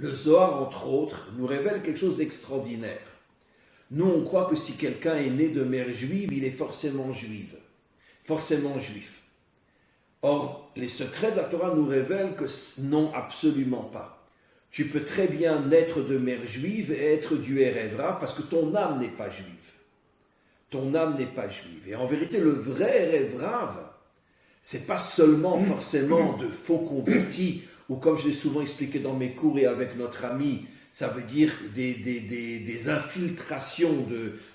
Le Zohar, entre autres, nous révèle quelque chose d'extraordinaire. Nous, on croit que si quelqu'un est né de mère juive, il est forcément juif. Forcément juif. Or, les secrets de la Torah nous révèlent que non, absolument pas. Tu peux très bien naître de mère juive et être du Erev Rav parce que ton âme n'est pas juive. Ton âme n'est pas juive. Et en vérité, le vrai Erev Rav, c'est pas seulement forcément de faux convertis, ou comme je l'ai souvent expliqué dans mes cours et avec notre ami, ça veut dire des infiltrations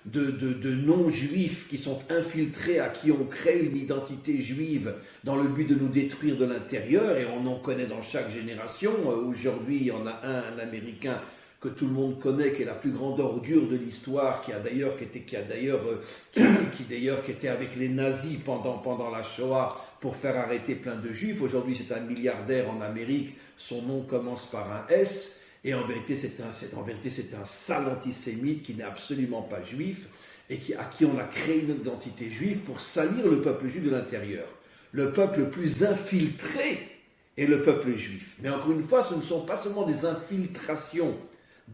de non-juifs qui sont infiltrés, à qui on crée une identité juive dans le but de nous détruire de l'intérieur, et on en connaît dans chaque génération. Aujourd'hui, il y en a un Américain que tout le monde connaît, qui est la plus grande ordure de l'histoire, qui était avec les nazis pendant la Shoah pour faire arrêter plein de juifs. Aujourd'hui, c'est un milliardaire en Amérique, son nom commence par un S, et en vérité, c'est un sale antisémite qui n'est absolument pas juif, et à qui on a créé une identité juive pour salir le peuple juif de l'intérieur. Le peuple le plus infiltré est le peuple juif. Mais encore une fois, ce ne sont pas seulement des infiltrations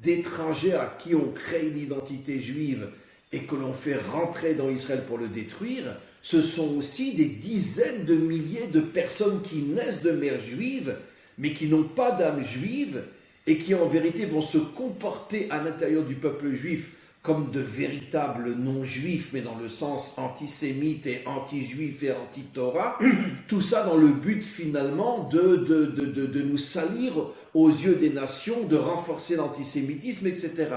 d'étrangers à qui on crée une identité juive et que l'on fait rentrer dans Israël pour le détruire, ce sont aussi des dizaines de milliers de personnes qui naissent de mère juive, mais qui n'ont pas d'âme juive, et qui en vérité vont se comporter à l'intérieur du peuple juif comme de véritables non-juifs, mais dans le sens antisémite et anti-juif et anti-Torah, tout ça dans le but finalement de nous salir aux yeux des nations, de renforcer l'antisémitisme, etc.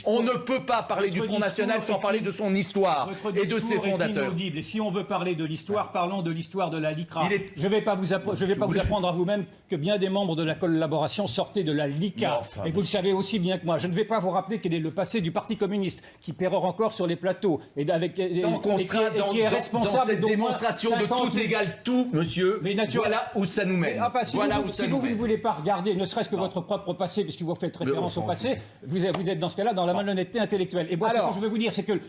On ne peut pas parler du Front National sans parler de son histoire et de ses fondateurs. Et si on veut parler de l'histoire, parlons de l'histoire de la LICRA. Je ne vais pas vous apprendre à vous-même que bien des membres de la collaboration sortaient de la LICA. Et vous le savez aussi bien que moi. Je ne vais pas vous rappeler quel est le passé du Parti communiste qui pérore encore sur les plateaux et qui est responsable dans cette démonstration de tout égale tout, monsieur. Mais voilà où ça nous mène. Si vous ne voulez pas regarder, ne serait-ce que votre propre passé, puisque vous faites référence au passé, vous êtes dans ce cas-là dans la malhonnêteté intellectuelle. Et moi, ce que je veux vous dire, c'est que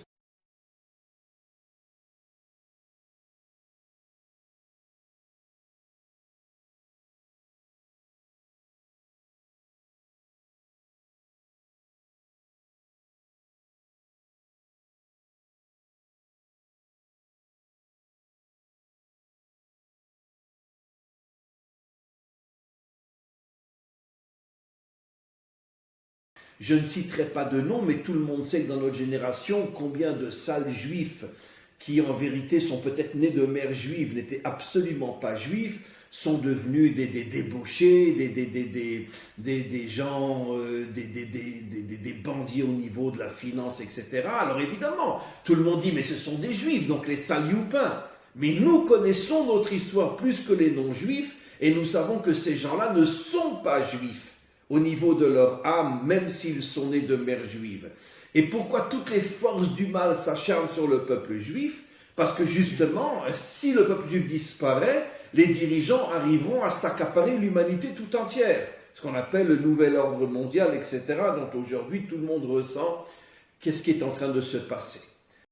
je ne citerai pas de nom, mais tout le monde sait que dans notre génération, combien de sales juifs qui en vérité sont peut-être nés de mère juive, n'étaient absolument pas juifs, sont devenus des débauchés, des gens, des bandits au niveau de la finance, etc. Alors évidemment, tout le monde dit, mais ce sont des juifs, donc les sales youpins. Mais nous connaissons notre histoire plus que les non-juifs, et nous savons que ces gens-là ne sont pas juifs au niveau de leur âme, même s'ils sont nés de mère juive. Et pourquoi toutes les forces du mal s'acharnent sur le peuple juif? Parce que justement, si le peuple juif disparaît, les dirigeants arriveront à s'accaparer l'humanité tout entière. Ce qu'on appelle le nouvel ordre mondial, etc., dont aujourd'hui tout le monde ressent qu'est-ce qui est en train de se passer.